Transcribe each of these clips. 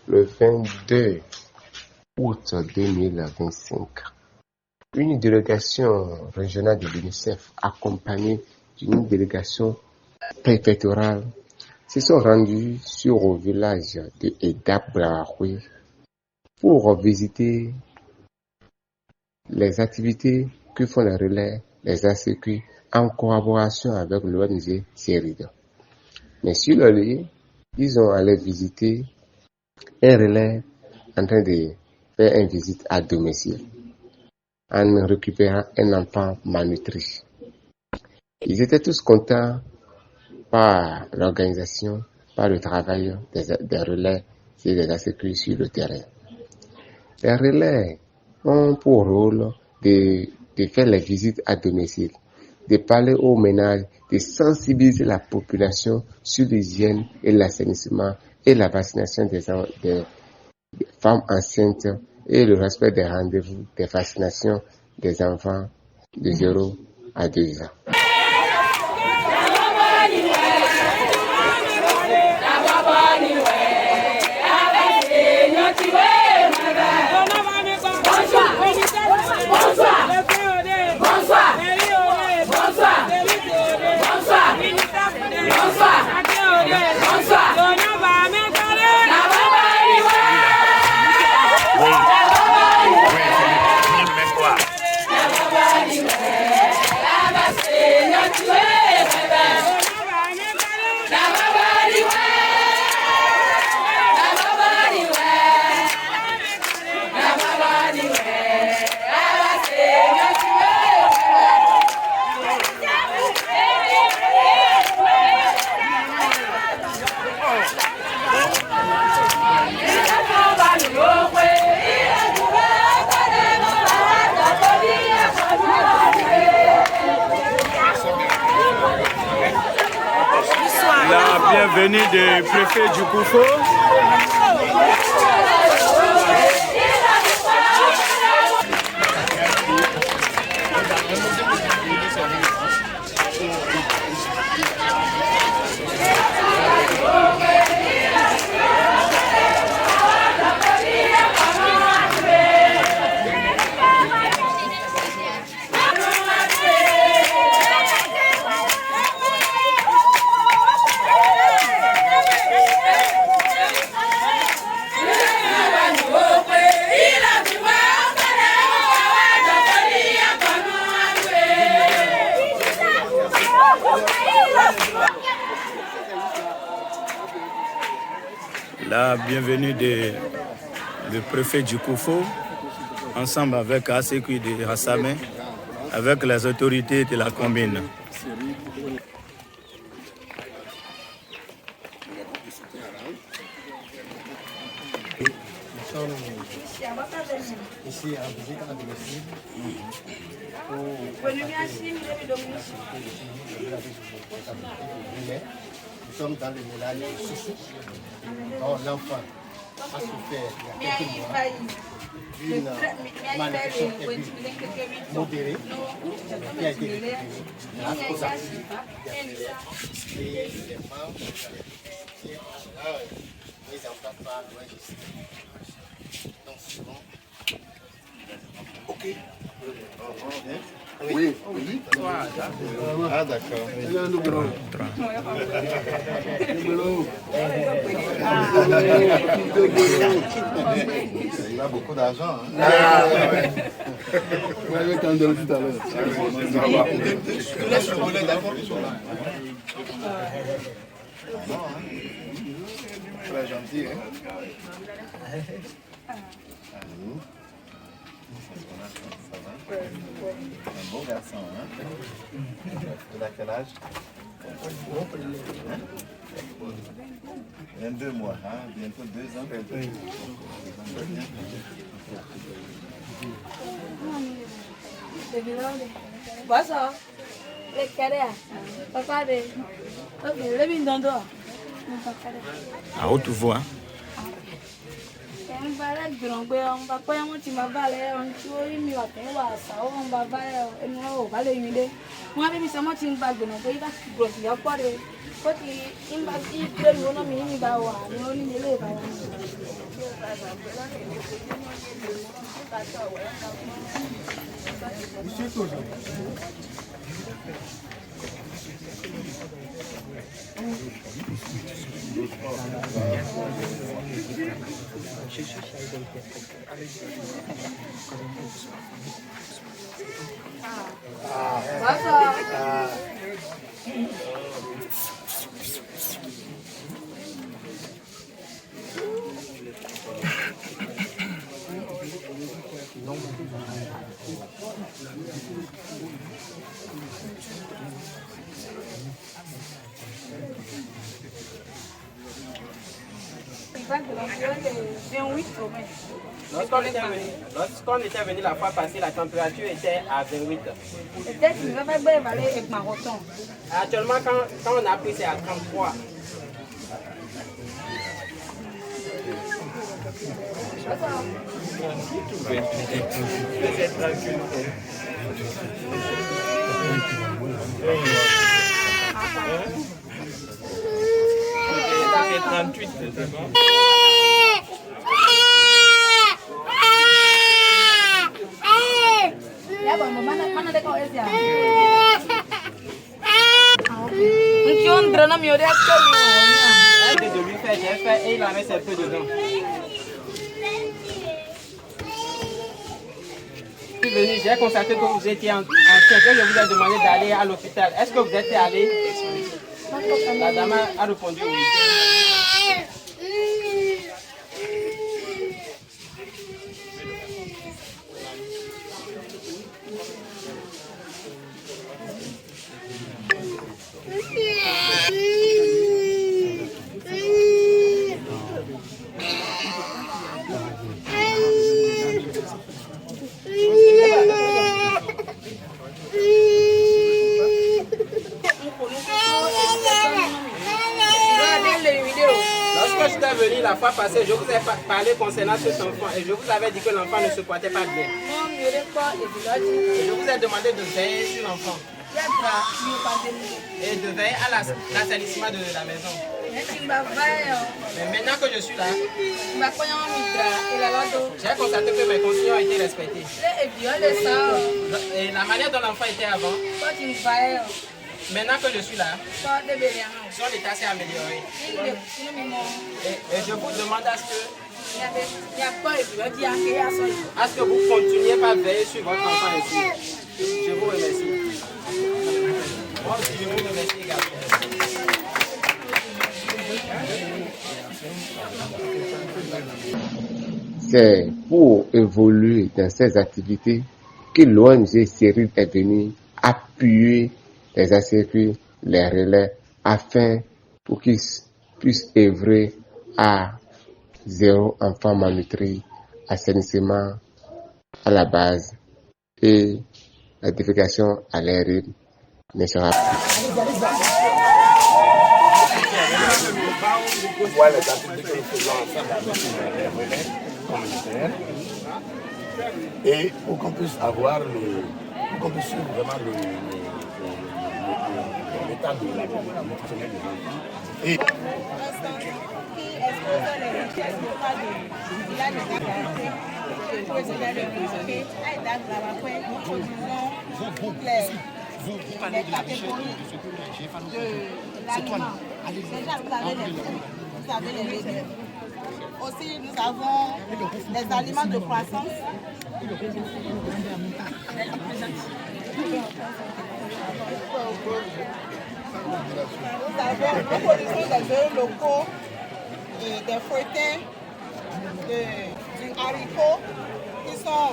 le 22 août 2025. Une délégation régionale de l'UNICEF, accompagnée d'une délégation préfectorale, se sont rendus sur le village de Edap-Brahui pour visiter les activités que font les relais, les ACQ, en collaboration avec l'ONG CERID. Mais sur le lieu, ils ont allé visiter un relais en train de faire une visite à domicile en récupérant un enfant malnutri. Ils étaient tous contents par l'organisation, par le travail des relais et des ACQ sur le terrain. Les relais ont pour rôle de faire les visites à domicile, de parler aux ménages, de sensibiliser la population sur l'hygiène et l'assainissement et la vaccination des femmes enceintes et le respect des rendez-vous des vaccinations des enfants de 0 à 2 ans. Bienvenue du préfet du Koufo. La bienvenue du préfet du Koufo, ensemble avec ACQ de Hassamé, avec les autorités de la commune. Ici en visite à domicile. Nous sommes dans le village de Soussou, dont l'enfant a souffert il y a quelques mois d'une malnutrition modérée qui a été récupérée grâce aux actions et les membres les enfants par l'ONG. Donc souvent, ok. Oui, oui. Ah, d'accord. Il a beaucoup d'argent. Vous avez quand même tout à l'heure. Je laisse le volet d'abord. Très gentil, hein? Ça va? Un beau garçon, hein? Il a quel âge? 22 mois, hein? Bientôt 2 ans. Bonsoir. Les carrières. Papa de. Ok, le bin dondo. À haute voix. Un balai grande, on va pas y monter ma balai, on tue une mille à ça, on va balai, et nous, on va les huiler. Moi, même si moi, tu ne vas pas, il va se brosser, il va pas de. Quand il va dire que nous, on a mis une bawa, nous, on y est. Lorsqu'on était venu la fois passée, la température était à 28. Actuellement, quand on a pris, c'est à 33. C'est 38, c'est bon. De lui faire, j'ai fait et il en reste un peu dedans. Je suis venu, j'ai constaté que vous étiez enceinte et je vous ai demandé d'aller à l'hôpital. Est-ce que vous êtes allé? La dame a répondu oui. Lorsque je suis venu la fois passée, je vous ai parlé concernant cet enfant et je vous avais dit que l'enfant ne se portait pas bien. Et je vous ai demandé de veiller sur l'enfant et de veiller à l'assainissement de la maison. Mais maintenant que je suis là, j'ai constaté que mes consignes ont été respectées. Et la manière dont l'enfant était avant, maintenant que je suis là, son état s'est amélioré. Et je vous demande à ce que vous continuiez par veiller sur votre enfant ici. Je vous remercie. Moi aussi, je vous remercie également. C'est pour évoluer dans ces activités que l'ONG Cyril est venue appuyer les ACQ, les relais, afin pour qu'ils puissent œuvrer à zéro enfant malnutri, assainissement à la base et la défécation à l'air libre ne sera Voir les activités que nous faisons ensemble avec les relais communautaires et pour qu'on puisse avoir pour qu'on puisse suivre vraiment l'état de la nutritionnelle des enfants. Et vous parlez de la richesse c'est toi là. Déjà, vous avez les légumes. Aussi, nous avons les aliments de croissance. Nous produisons des œufs locaux et des feuilletés, du haricot qui sont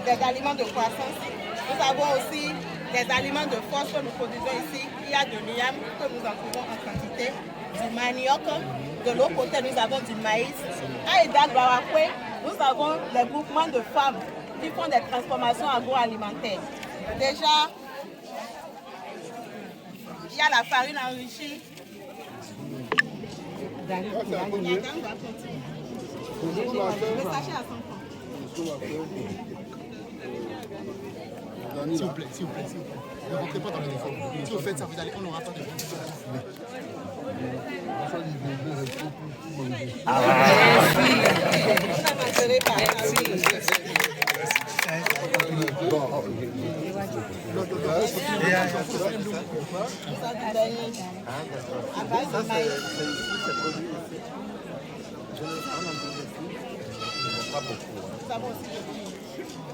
des aliments de croissance. Nous avons aussi des aliments de force que nous produisons ici. Il y a de l'iam que nous en trouvons en quantité, du manioc. De l'autre côté, nous avons du maïs. À Eda Barakwe, nous avons des groupements de femmes qui font des transformations agroalimentaires. Déjà, il y a la farine enrichie. Le sachet à 100 francs. S'il vous plaît, s'il vous plaît, s'il vous plaît. Ne rentrez pas dans les efforts. Si vous faites ça, vous allez, on n'aura pas de ah,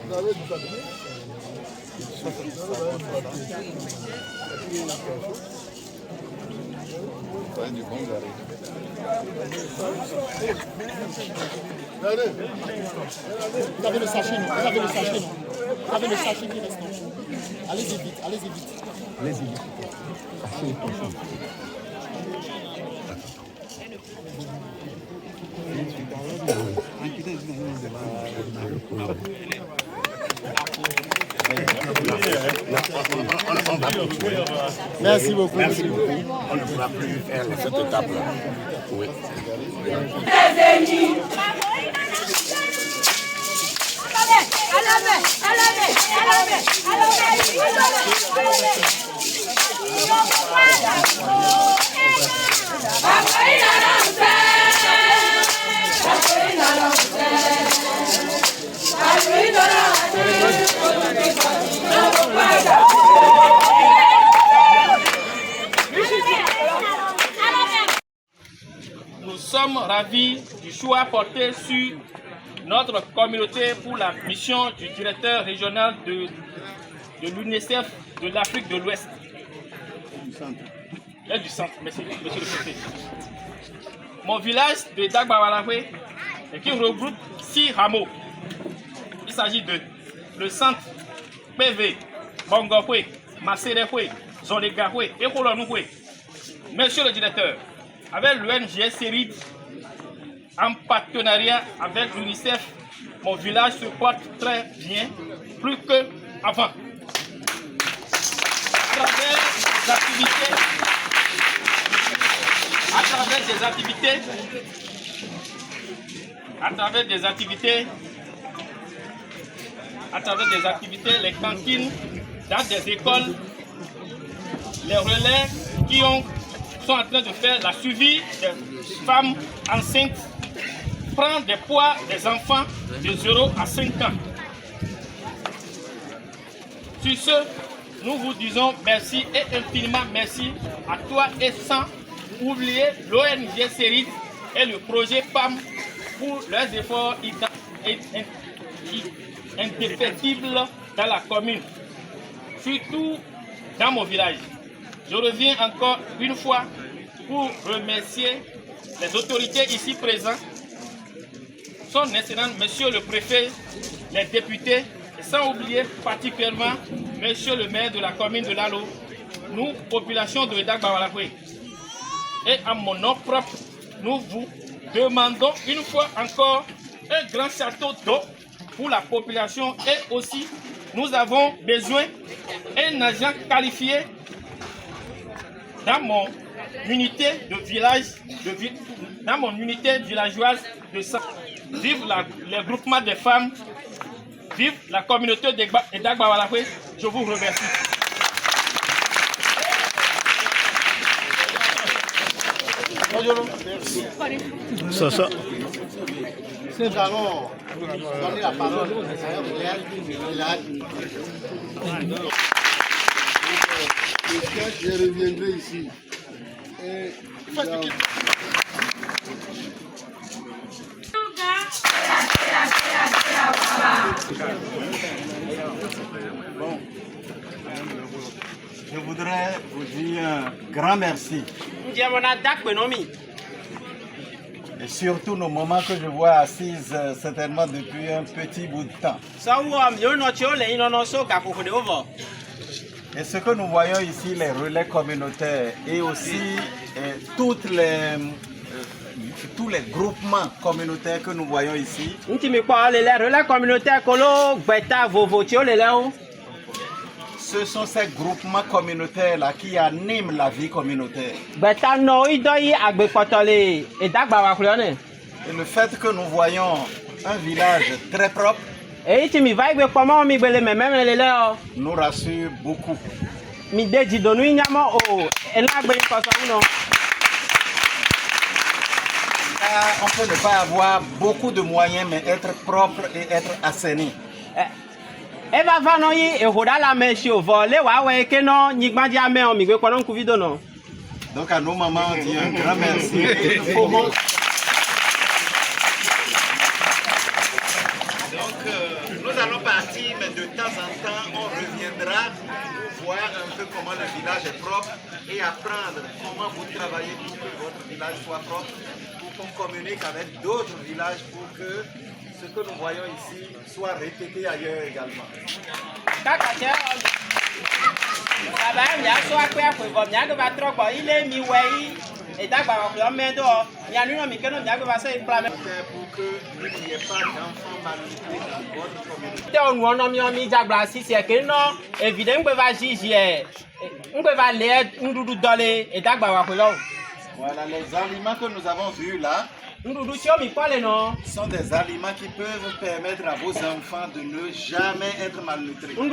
Vous avez du tablier? Du bon regardez. Vous avez le sachet, non? Vous avez le sachet, non? Vous avez le sachet qui reste, non? Allez-y vite, allez-y vite. Allez-y vite. Merci beaucoup. Merci beaucoup. On ne pourra plus faire cette étape-là. Oui. Nous sommes ravis du choix porté sur notre communauté pour la mission du directeur régional de l'UNICEF de l'Afrique de l'Ouest. Et du centre, monsieur le préfet. Mon village de Dagbawarakwe, qui regroupe 6 hameaux. Il s'agit de le centre PV, Bongokwe, Maserekwe, Zolegakwe et Kolonukwe. Monsieur le directeur, avec l'ONG Sérid, en partenariat avec l'UNICEF, mon village se porte très bien, plus qu'avant. À travers des activités, les cantines dans des écoles, les relais qui sont en train de faire la suivi des femmes enceintes, prendre des poids des enfants de 0 à 5 ans. Sur ce, nous vous disons merci et infiniment merci à toi et sans oublier l'ONG Sérid et le projet PAM pour leurs efforts indéfectibles dans la commune, surtout dans mon village. Je reviens encore une fois pour remercier les autorités ici présentes, son Excellence, Monsieur le Préfet, les députés, et sans oublier particulièrement Monsieur le maire de la commune de Lalo, nous, population de Dagbawarakwe. Et à mon nom propre, nous vous demandons une fois encore un grand château d'eau pour la population et aussi nous avons besoin d'un agent qualifié dans mon unité de village, dans mon unité villageoise de sang. Vive le groupement des femmes, vive la communauté de Dagbawarakwe. Je vous remercie. Ça. Nous allons donner la parole Je reviendrai ici. Bon, je voudrais vous dire un grand merci. Et surtout nos mamans que je vois assises certainement depuis un petit bout de temps. Et ce que nous voyons ici, les relais communautaires et aussi tous les groupements communautaires que nous voyons ici. Ce sont ces groupements communautaires-là qui animent la vie communautaire. Et le fait que nous voyons un village très propre nous rassure beaucoup. On peut ne pas avoir beaucoup de moyens, mais être propre et être assaini. Donc à nos mamans, on dit un grand merci. allons partir, mais de temps en temps, on reviendra pour voir un peu comment le village est propre et apprendre comment vous travaillez pour que votre village soit propre, pour qu'on communique avec d'autres villages pour que ce que nous voyons ici soit répété ailleurs également. Et d'accord, on met dehors. Il y a une qui nous dit que va se plamer. Pour qu'il n'y ait pas d'enfants malnutris dans votre communauté. On a mis en c'est que non, évidemment, on va juger. On va aller, on doit donner. Et d'accord, voilà, les aliments que nous avons vus là sont des aliments qui peuvent permettre à vos enfants de ne jamais être malnutris. Donc,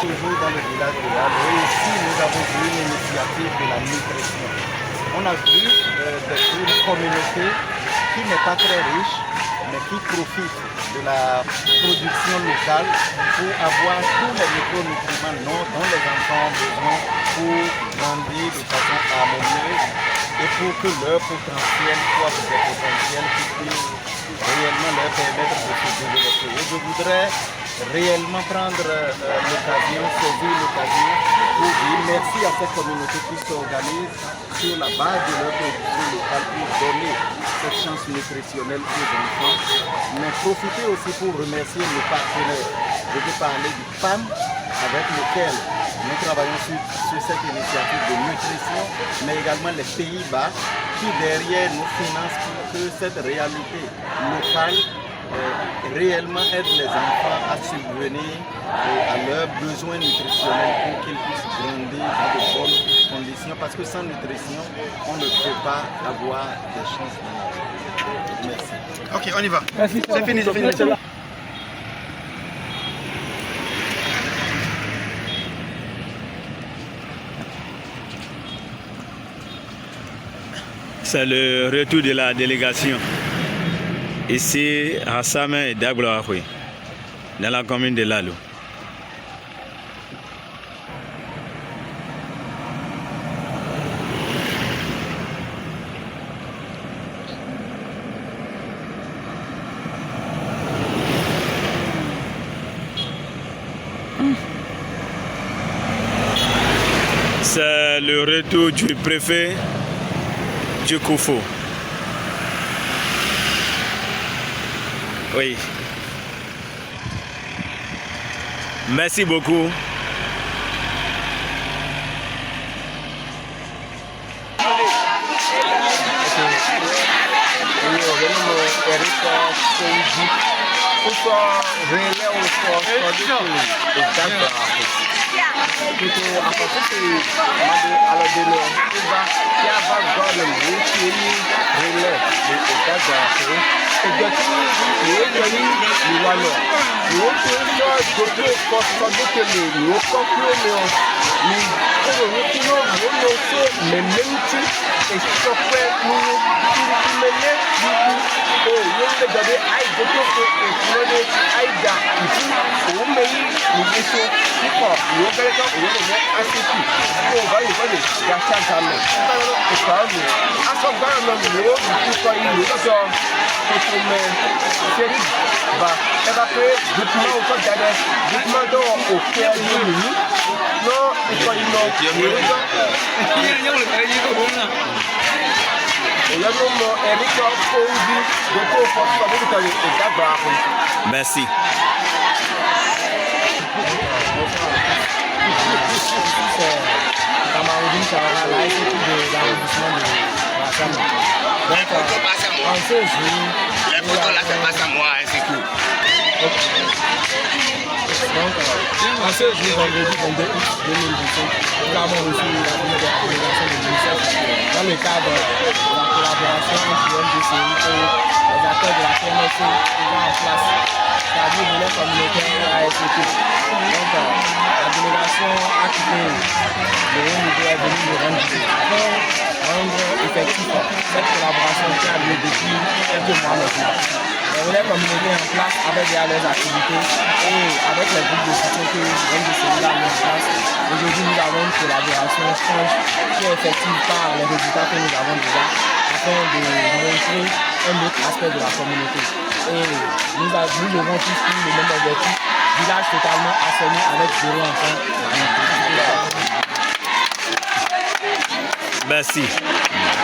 toujours dans le village de Yalo, et ici nous avons vu une initiative de la nutrition. On a vu une communauté qui n'est pas très riche, mais qui profite de la production locale pour avoir tous les micronutriments dont les enfants ont besoin pour grandir de façon harmonieuse et pour que leur potentiel soit des potentiels qui puissent réellement leur permettre de se développer. Et je voudrais réellement prendre l'occasion, saisir l'occasion pour dire merci à ces communautés qui s'organisent sur la base de leur production locale pour donner cette chance nutritionnelle aux enfants, mais profiter aussi pour remercier nos partenaires. Je veux parler du PAM avec lequel nous travaillons sur cette initiative de nutrition, mais également les Pays-Bas qui derrière nous financent pour que cette réalité locale réellement aide les enfants à subvenir à leurs besoins nutritionnels pour qu'ils puissent grandir dans de bonnes conditions, parce que sans nutrition, on ne peut pas avoir des chances de vie. Merci. Ok, on y va. Merci. C'est fini, c'est fini. C'est le retour de la délégation ici à Hassame et Dagloahoui, dans la commune de Lalo. C'est le retour du préfet du Koufo. Oui. Merci beaucoup. Tudo a partir de a dele que a agora muito relé de casa e daqui ele lá no outro posso que ele o concluiu ni o que não sou mente e só foi no mele o eu da de ai do que ai da o meio no isso tipo eu quero que eu assistir o vai gastar também claro a só agora não eu isso aí eu só me série va é da que document o que dá document o que é non il faut une Merci. En ce jour, vendredi 22 août 2017, nous avons reçu la première délégation de l'UNICEF dans le cadre de la collaboration entre l'MDCI et les acteurs de la PMSC déjà en place, c'est-à-dire de leur communautaire et ASCT. Donc, la délégation a quitté le haut niveau est venue nous rendre visite pour rendre effectif cette collaboration qui a lieu depuis quelques mois maintenant. On est communiqué en place avec leurs activités et avec les groupes de soutien que l'MDCI a mis en place. Aujourd'hui, nous avons une collaboration franche qui est effective par les résultats que nous avons déjà afin de montrer un autre aspect de la communauté. Et nous devons tous le même objectif, village totalement assaini avec 0 enfants. Merci.